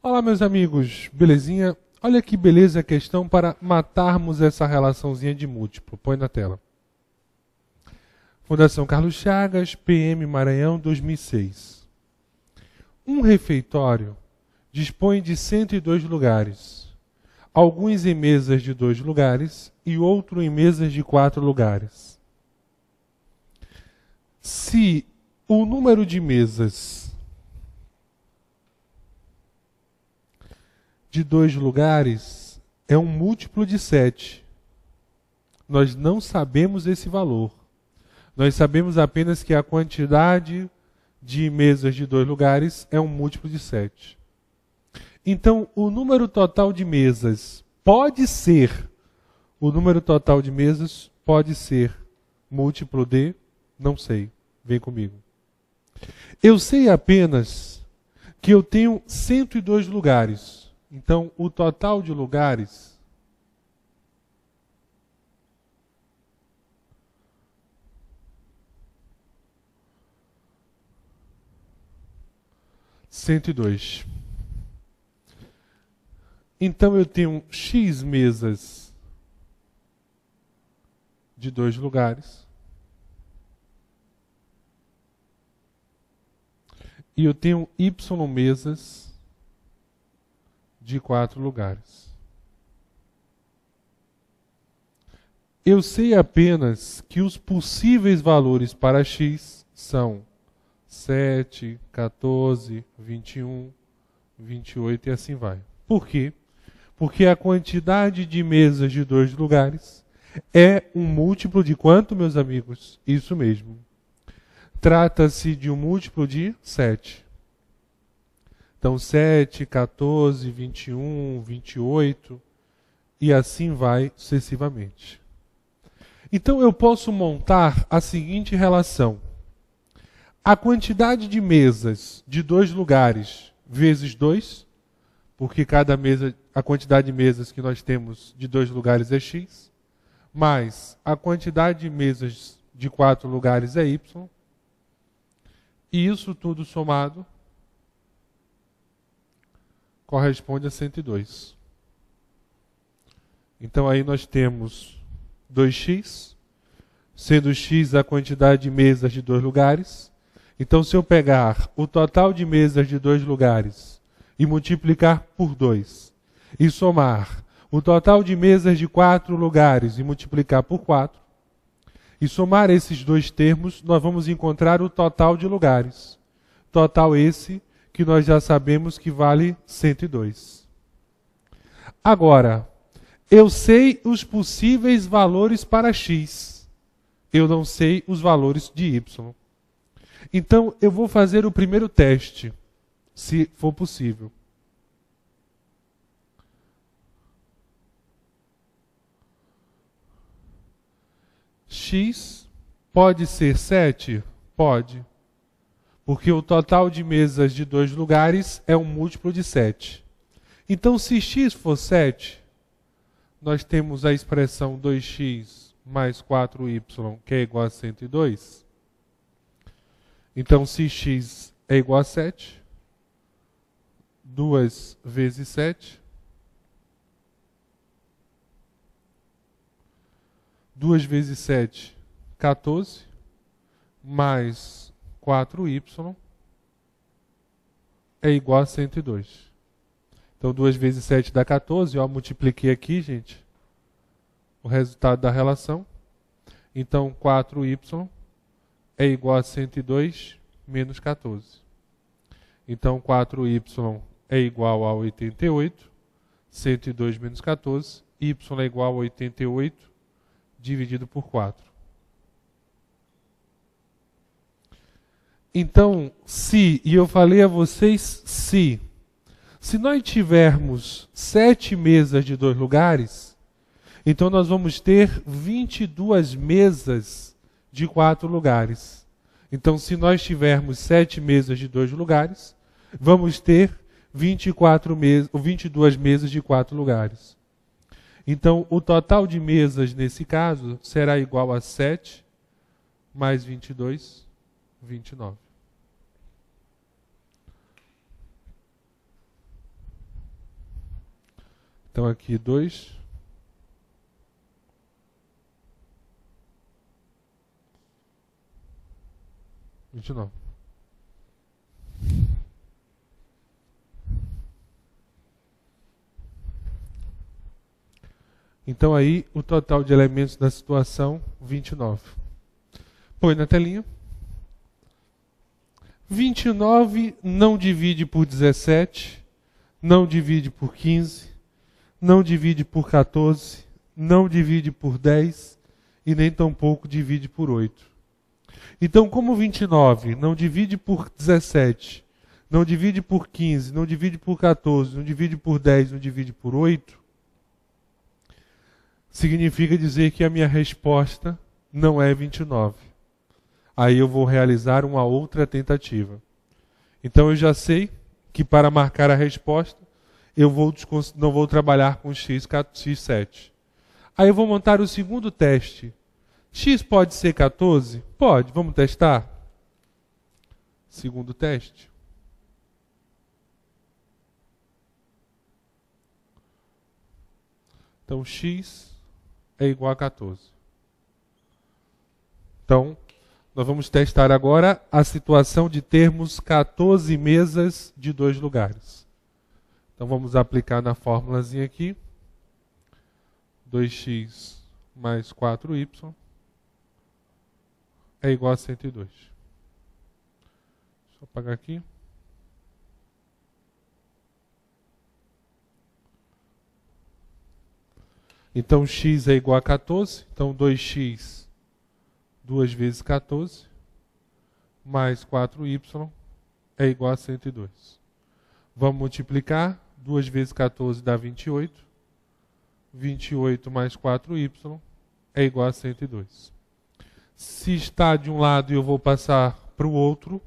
Olá, meus amigos, belezinha? Olha que beleza a questão para matarmos essa relaçãozinha de múltiplo. Põe na tela. Fundação Carlos Chagas, PM Maranhão, 2006. Um refeitório dispõe de 102 lugares, alguns em mesas de 2 lugares e outro em mesas de 4 lugares. Se o número de mesas de 2 lugares é um múltiplo de 7, nós não sabemos esse valor. Nós sabemos apenas que a quantidade de mesas de 2 lugares é um múltiplo de 7. Então, o número total de mesas pode ser, múltiplo de, não sei, vem comigo. Eu sei apenas que eu tenho 102 lugares. Então, o total de lugares (102). Então, eu tenho X mesas de 2 lugares. E eu tenho Y mesas de 4 lugares. Eu sei apenas que os possíveis valores para X são 7, 14, 21, 28 e assim vai. Por quê? Porque a quantidade de mesas de 2 lugares é um múltiplo de quanto, meus amigos? Isso mesmo. Trata-se de um múltiplo de 7. Então, 7, 14, 21, 28 e assim vai sucessivamente. Então, eu posso montar a seguinte relação. A quantidade de mesas de 2 lugares vezes 2, porque cada mesa, a quantidade de mesas que nós temos de 2 lugares é X, mais a quantidade de mesas de 4 lugares é Y, e isso tudo somado corresponde a 102. Então aí nós temos 2x, sendo x a quantidade de mesas de 2 lugares. Então se eu pegar o total de mesas de 2 lugares e multiplicar por 2, e somar o total de mesas de 4 lugares e multiplicar por 4, e somar esses dois termos, nós vamos encontrar o total de lugares. Total esse que nós já sabemos que vale 102. Agora, eu sei os possíveis valores para x. Eu não sei os valores de y. Então, eu vou fazer o primeiro teste, se for possível. X pode ser 7? Pode. Porque o total de mesas de 2 lugares é um múltiplo de 7. Então, se x for 7, nós temos a expressão 2x mais 4y, que é igual a 102. Então, se x é igual a 7, 2 vezes 7, 2 vezes 7, 14, mais 4y é igual a 102. Então, 2 vezes 7 dá 14. Eu multipliquei aqui, gente, o resultado da relação. Então, 4y é igual a 102 menos 14. Então, 4y é igual a 88. 102 menos 14. Y é igual a 88 dividido por 4. Então, e eu falei a vocês se nós tivermos 7 mesas de 2 lugares, então nós vamos ter 22 mesas de 4 lugares. Então, se nós tivermos 7 mesas de 2 lugares, vamos ter 22 mesas de 4 lugares. Então, o total de mesas nesse caso será igual a 7 mais 22, 29. Então aqui 2. R$29. Então aí o total de elementos da situação, 29. Põe na telinha. 29 não divide por 17, não divide por 15, não divide por 14, não divide por 10 e nem tampouco divide por 8. Então, como 29 não divide por 17, não divide por 15, não divide por 14, não divide por 10, não divide por 8, significa dizer que a minha resposta não é 29. Aí eu vou realizar uma outra tentativa. Então eu já sei que para marcar a resposta, eu não vou trabalhar com x7. Aí eu vou montar o segundo teste. X pode ser 14? Pode. Vamos testar? Segundo teste. Então x é igual a 14. Então, nós vamos testar agora a situação de termos 14 mesas de 2 lugares. Então vamos aplicar na formulazinha aqui. 2x mais 4y é igual a 102. Deixa eu apagar aqui. Então x é igual a 14. Então 2x 2 vezes 14 mais 4y é igual a 102. Vamos multiplicar. 2 vezes 14 dá 28. 28 mais 4y é igual a 102. Se está de um lado e eu vou passar para o outro,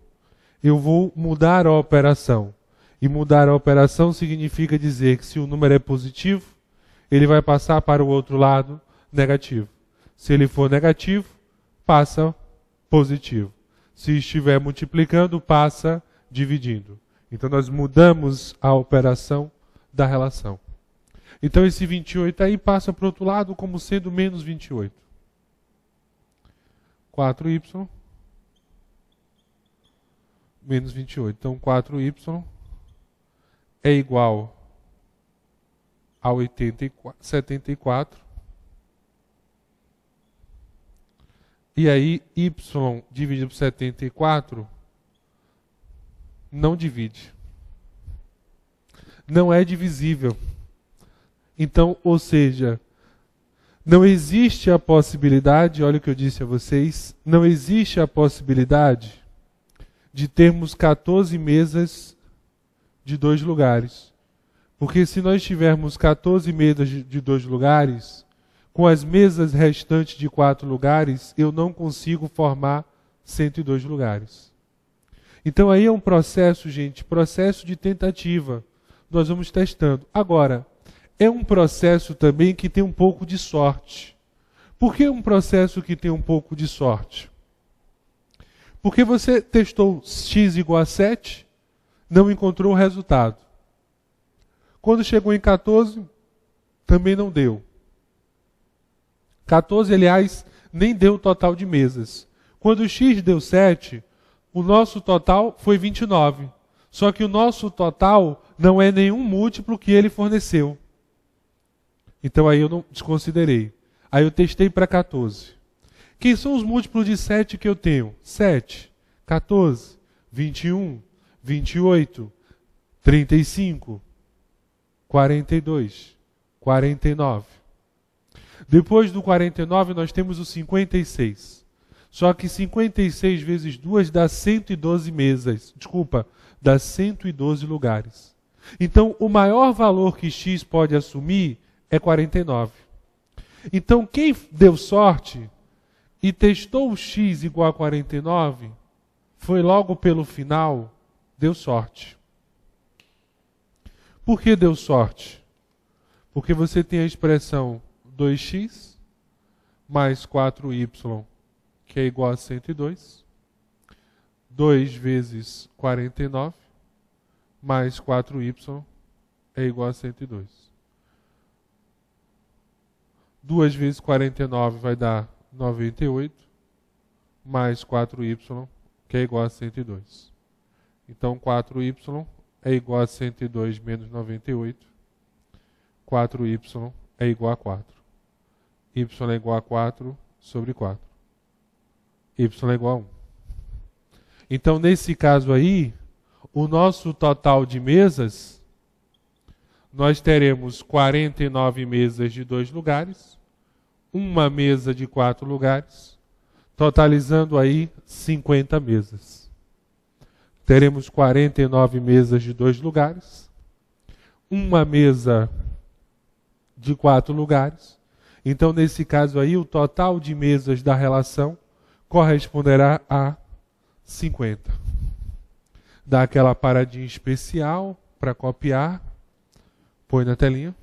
eu vou mudar a operação. E mudar a operação significa dizer que se o número é positivo, ele vai passar para o outro lado negativo. Se ele for negativo, passa positivo. Se estiver multiplicando, passa dividindo. Então nós mudamos a operação da relação. Então esse 28 aí passa para o outro lado como sendo menos 28. 4y menos 28. Então 4y é igual a 74. E aí y dividido por 74 não divide. Não é divisível. Então, ou seja, não existe a possibilidade, olha o que eu disse a vocês, não existe a possibilidade de termos 14 mesas de 2 lugares. Porque se nós tivermos 14 mesas de 2 lugares, com as mesas restantes de 4 lugares, eu não consigo formar 102 lugares. Então aí é um processo, gente, processo de tentativa. Nós vamos testando. Agora, é um processo também que tem um pouco de sorte. Por que um processo que tem um pouco de sorte? Porque você testou x igual a 7, não encontrou o resultado. Quando chegou em 14, também não deu. 14, aliás, nem deu o total de mesas. Quando o x deu 7, o nosso total foi 29. Só que o nosso total não é nenhum múltiplo que ele forneceu. Então aí eu não desconsiderei. Aí eu testei para 14. Quem são os múltiplos de 7 que eu tenho? 7, 14, 21, 28, 35, 42, 49. Depois do 49 nós temos o 56. Só que 56 vezes 2 dá 112 mesas. Desculpa, dá 112 lugares. Então o maior valor que x pode assumir é 49. Então quem deu sorte e testou o x igual a 49, foi logo pelo final, deu sorte. Por que deu sorte? Porque você tem a expressão 2x mais 4y, que é igual a 102. 2 vezes 49 mais 4y é igual a 102. 2 vezes 49 vai dar 98, mais 4y, que é igual a 102. Então, 4y é igual a 102 menos 98. 4y é igual a 4. Y é igual a 4 sobre 4. Y é igual a 1. Então, nesse caso aí, o nosso total de mesas, nós teremos 49 mesas de 2 lugares, uma mesa de 4 lugares, totalizando aí 50 mesas. Teremos 49 mesas de 2 lugares, uma mesa de 4 lugares. Então, nesse caso aí, o total de mesas da relação corresponderá a 50. Dá aquela paradinha especial para copiar. Põe na telinha.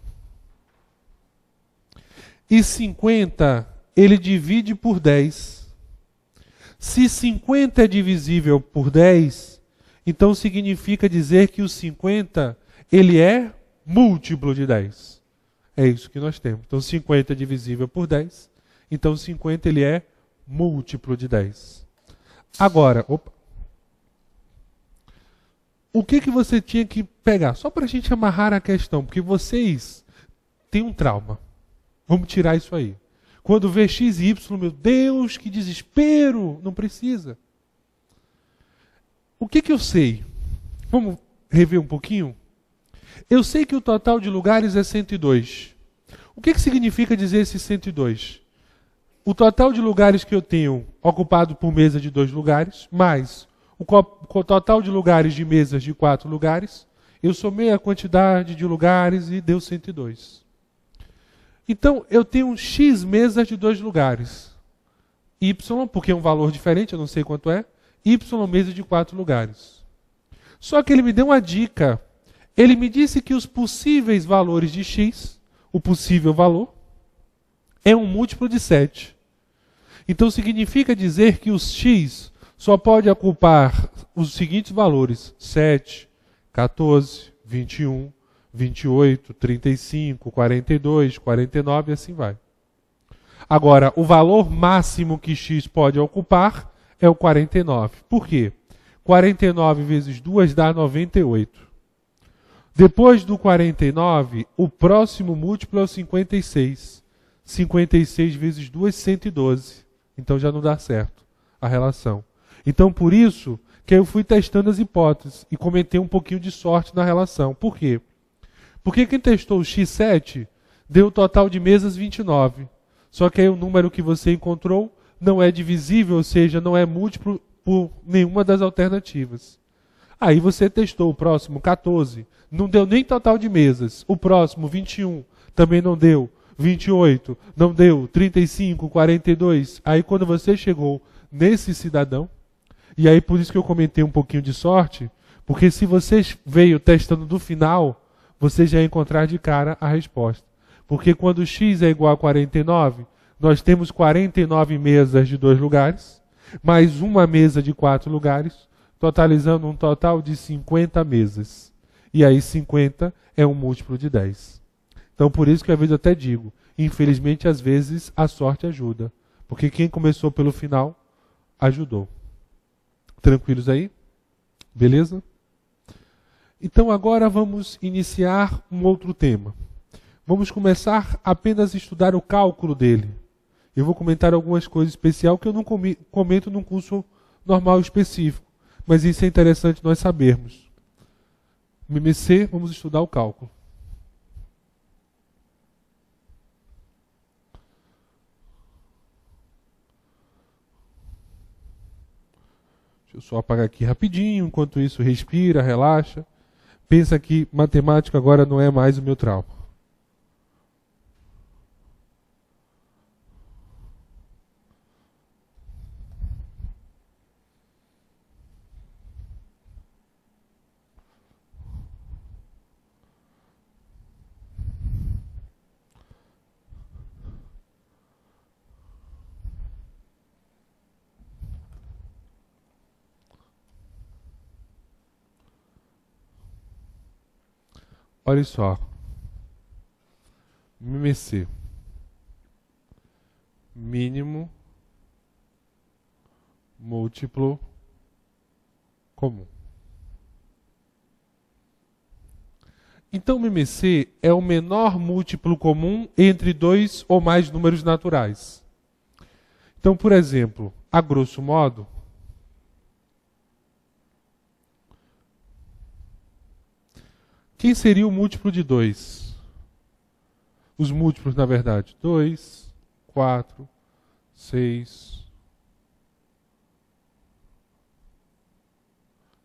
E 50, ele divide por 10. Se 50 é divisível por 10, então significa dizer que o 50, ele é múltiplo de 10. É isso que nós temos. Então 50 é divisível por 10, então 50 ele é múltiplo de 10. Agora, o que você tinha que pegar? Só para a gente amarrar a questão, porque vocês têm um trauma. Vamos tirar isso aí. Quando vê x e y, meu Deus, que desespero! Não precisa. O que eu sei? Vamos rever um pouquinho? Eu sei que o total de lugares é 102. O que significa dizer esse 102? O total de lugares que eu tenho ocupado por mesa de 2 lugares, mais o total de lugares de mesas de 4 lugares, eu somei a quantidade de lugares e deu 102. Então, eu tenho x mesas de 2 lugares. Y, porque é um valor diferente, eu não sei quanto é. Y mesa de 4 lugares. Só que ele me deu uma dica. Ele me disse que os possíveis valores de x, o possível valor, é um múltiplo de 7. Então, significa dizer que os x só pode ocupar os seguintes valores: 7, 14, 21, 28, 35, 42, 49 e assim vai. Agora, o valor máximo que x pode ocupar é o 49. Por quê? 49 vezes 2 dá 98. Depois do 49, o próximo múltiplo é o 56. 56 vezes 2, 112. Então já não dá certo a relação. Então por isso que eu fui testando as hipóteses e cometei um pouquinho de sorte na relação. Por quê? Porque quem testou o x7 deu o total de mesas 29. Só que aí o número que você encontrou não é divisível, ou seja, não é múltiplo por nenhuma das alternativas. Aí você testou o próximo 14, não deu nem total de mesas. O próximo 21 também não deu. 28 não deu. 35, 42. Aí quando você chegou nesse cidadão, e aí por isso que eu comentei um pouquinho de sorte, porque se você veio testando do final, você já ia encontrar de cara a resposta. Porque quando x é igual a 49, nós temos 49 mesas de 2 lugares, mais uma mesa de 4 lugares, totalizando um total de 50 mesas. E aí 50 é um múltiplo de 10. Então por isso que às vezes eu até digo, infelizmente às vezes a sorte ajuda. Porque quem começou pelo final, ajudou. Tranquilos aí? Beleza? Então agora vamos iniciar um outro tema. Vamos começar apenas a estudar o cálculo dele. Eu vou comentar algumas coisas especiais que eu não comento num curso normal específico. Mas isso é interessante nós sabermos. MMC, vamos estudar o cálculo. Deixa eu só apagar aqui rapidinho, enquanto isso respira, relaxa. Pensa que matemática agora não é mais o meu trauma. Olha só. MMC. mínimo múltiplo comum. Então, o MMC é o menor múltiplo comum entre dois ou mais números naturais. Então, por exemplo, a grosso modo, quem seria o múltiplo de 2? Os múltiplos, na verdade, 2, 4, 6,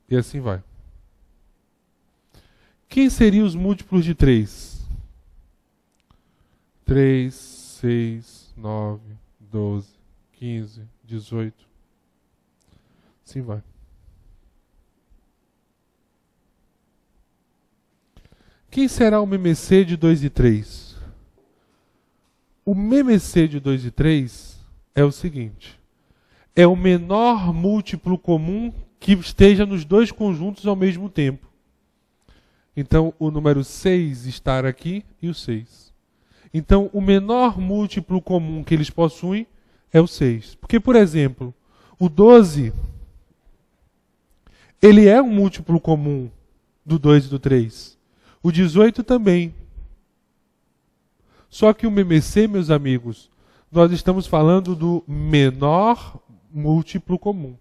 e assim vai. Quem seriam os múltiplos de 3? 3, 6, 9, 12, 15, 18. Assim vai. Quem será o MMC de 2 e 3? O MMC de 2 e 3 é o seguinte. É o menor múltiplo comum que esteja nos dois conjuntos ao mesmo tempo. Então, o número 6 estar aqui e o 6. Então, o menor múltiplo comum que eles possuem é o 6. Porque, por exemplo, o 12, ele é um múltiplo comum do 2 e do 3. O 18 também. Só que o MMC, meus amigos, nós estamos falando do menor múltiplo comum.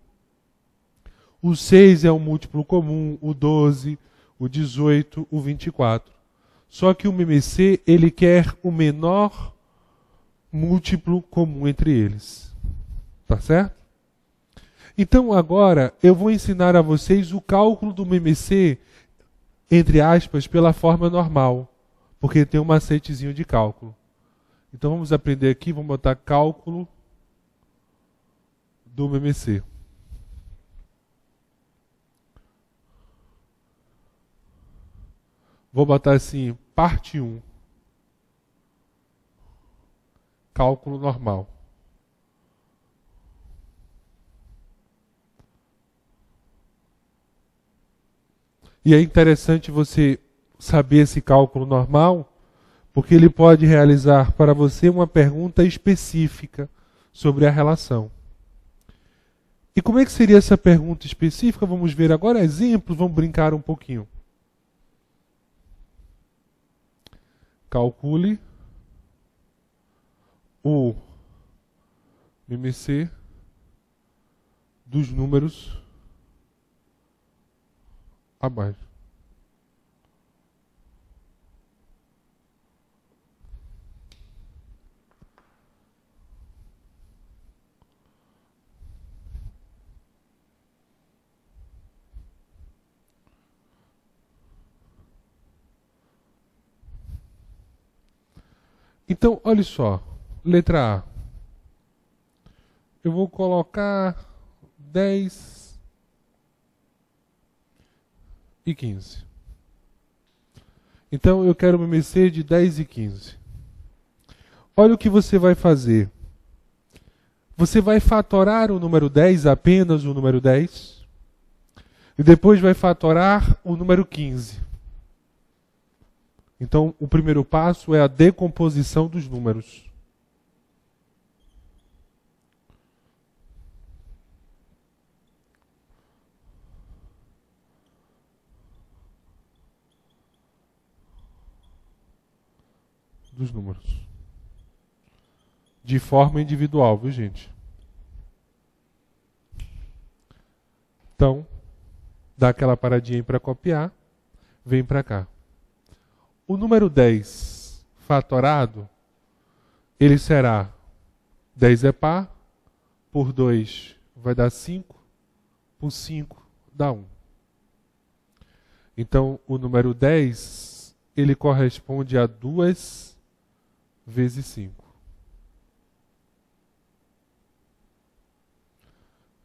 O 6 é um múltiplo comum, o 12, o 18, o 24. Só que o MMC, ele quer o menor múltiplo comum entre eles. Tá certo? Então agora eu vou ensinar a vocês o cálculo do MMC, entre aspas, pela forma normal. Porque tem um macetezinho de cálculo. Então vamos aprender aqui, vamos botar cálculo do MMC. Vou botar assim, parte 1. Cálculo normal. E é interessante você saber esse cálculo normal, porque ele pode realizar para você uma pergunta específica sobre a relação. E como é que seria essa pergunta específica? Vamos ver agora exemplos, vamos brincar um pouquinho. Calcule o MMC dos números abaixo. Então, olha só, letra A. Eu vou colocar 10 e 15. Então, eu quero uma MMC de 10 e 15. Olha o que você vai fazer. Você vai fatorar o número 10, apenas o número 10, e depois vai fatorar o número 15. Então, o primeiro passo é a decomposição dos números. Dos números. De forma individual, viu, gente? Então, dá aquela paradinha aí para copiar, vem para cá. O número 10 fatorado, ele será 10 é par, por 2 vai dar 5, por 5 dá 1. Então, o número 10, ele corresponde a 2 vezes 5.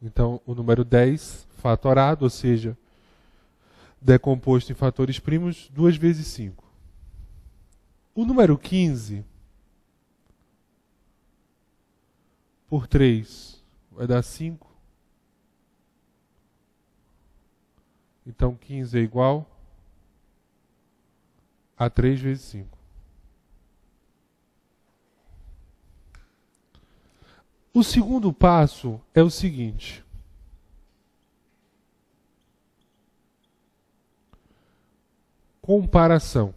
Então, o número 10 fatorado, ou seja, decomposto em fatores primos, 2 vezes 5. O número 15, por 3, vai dar 5. Então, 15 é igual a 3 vezes 5. O segundo passo é o seguinte. Comparação.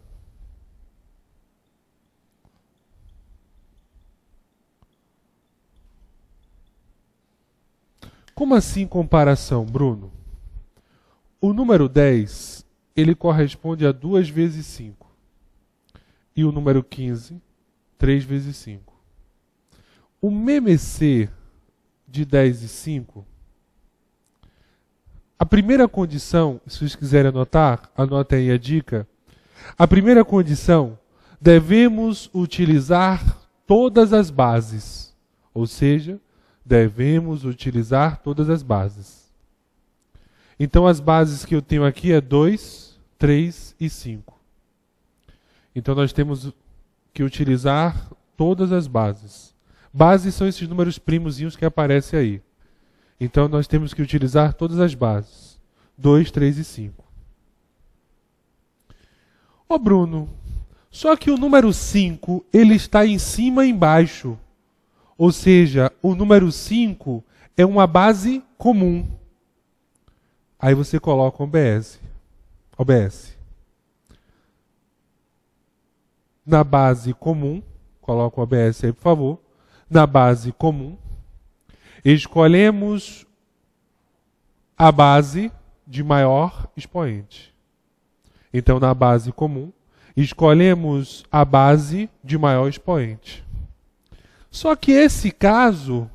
Como assim comparação, Bruno? O número 10, ele corresponde a 2 vezes 5. E o número 15, 3 vezes 5. O MMC de 10 e 5, a primeira condição, se vocês quiserem anotar, anotem aí a dica. A primeira condição, devemos utilizar todas as bases. Ou seja, devemos utilizar todas as bases. Então as bases que eu tenho aqui é 2, 3 e 5. Então nós temos que utilizar todas as bases. Bases são esses números primozinhos que aparecem aí. Então nós temos que utilizar todas as bases. 2, 3 e 5. Ó Bruno, só que o número 5, ele está em cima e embaixo. Ou seja, o número 5 é uma base comum. Aí você coloca um OBS. OBS. Na base comum, coloca o OBS aí, por favor. Na base comum, escolhemos a base de maior expoente. Então, na base comum, escolhemos a base de maior expoente. Só que esse caso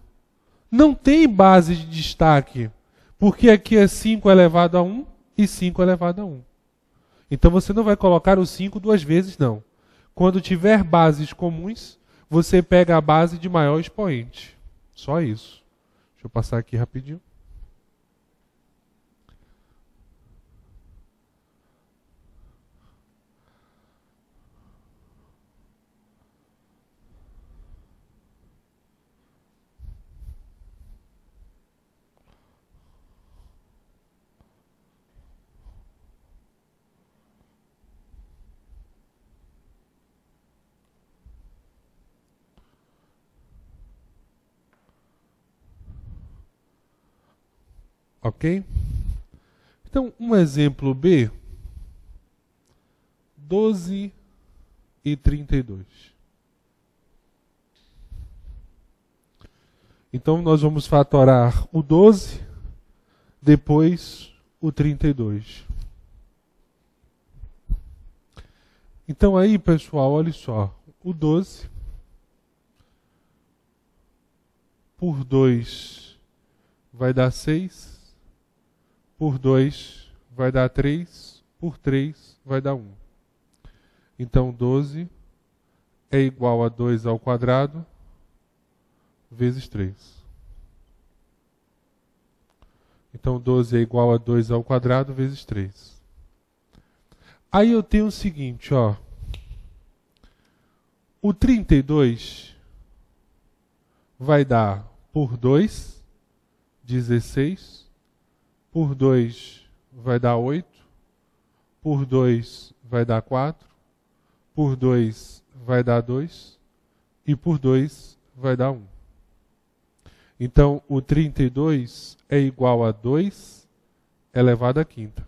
não tem base de destaque, porque aqui é 5 elevado a 1 e 5 elevado a 1. Então você não vai colocar o 5 duas vezes, não. Quando tiver bases comuns, você pega a base de maior expoente. Só isso. Deixa eu passar aqui rapidinho. Ok? Então, um exemplo B, 12 e 32. Então, nós vamos fatorar o 12, depois o 32. Então, aí, pessoal, olha só. O 12 por 2 vai dar 6. Por 2 vai dar 3, por 3 vai dar 1. Então 12 é igual a 2 ao quadrado vezes 3. Então 12 é igual a 2 ao quadrado vezes 3. Aí eu tenho o seguinte, ó. O 32 vai dar por 2, 16. Por 2 vai dar 8, por 2 vai dar 4, por 2 vai dar 2 e por 2 vai dar 1. Então, o 32 é igual a 2 elevado à quinta.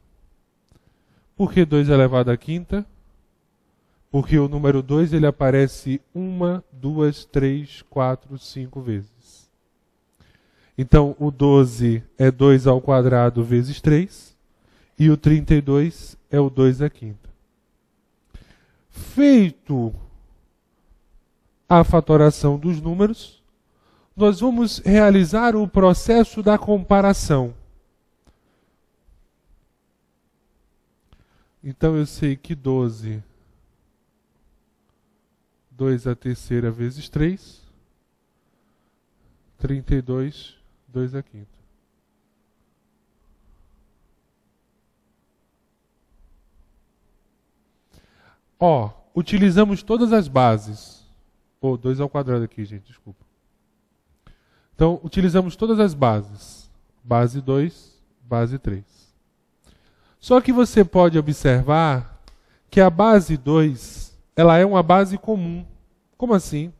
Por que 2 elevado à quinta? Porque o número 2 ele aparece 1, 2, 3, 4, 5 vezes. Então, o 12 é 2 ao quadrado vezes 3, e o 32 é o 2 à quinta. Feito a fatoração dos números, nós vamos realizar o processo da comparação. Então, eu sei que 12, 2 à terceira vezes 3, 32, 2 à quinta. Ó, utilizamos todas as bases. 2 ao quadrado aqui, gente, desculpa. Então, utilizamos todas as bases. Base 2, base 3. Só que você pode observar que a base 2, ela é uma base comum. Como assim?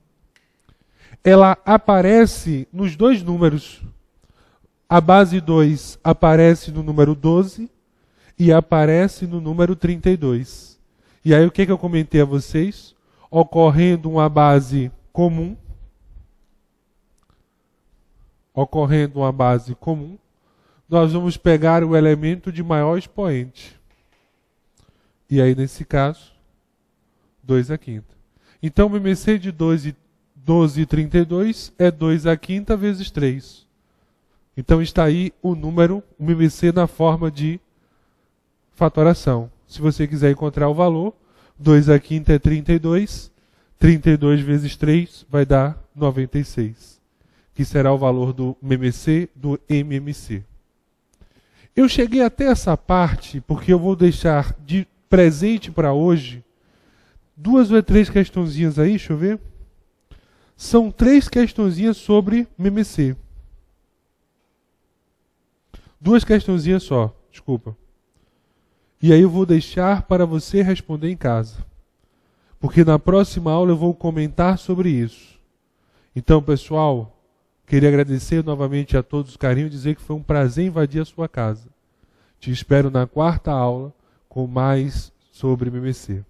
ela aparece nos dois números. A base 2 aparece no número 12 e aparece no número 32. E aí o que eu comentei a vocês? Ocorrendo uma base comum, nós vamos pegar o elemento de maior expoente. E aí, nesse caso, 2 à quinta. Então, o MMC de 12 e 32 é 2 à quinta vezes 3. Então, está aí o número, o MMC na forma de fatoração. Se você quiser encontrar o valor, 2 à quinta é 32, 32 vezes 3 vai dar 96, que será o valor do MMC do MMC. Eu cheguei até essa parte porque eu vou deixar de presente para hoje 2 ou 3 questõezinhas aí, deixa eu ver. São 3 questõezinhas sobre MMC. 2 questõezinhas só, desculpa. E aí eu vou deixar para você responder em casa. Porque na próxima aula eu vou comentar sobre isso. Então, pessoal, queria agradecer novamente a todos o carinho e dizer que foi um prazer invadir a sua casa. Te espero na 4ª aula com mais sobre MMC.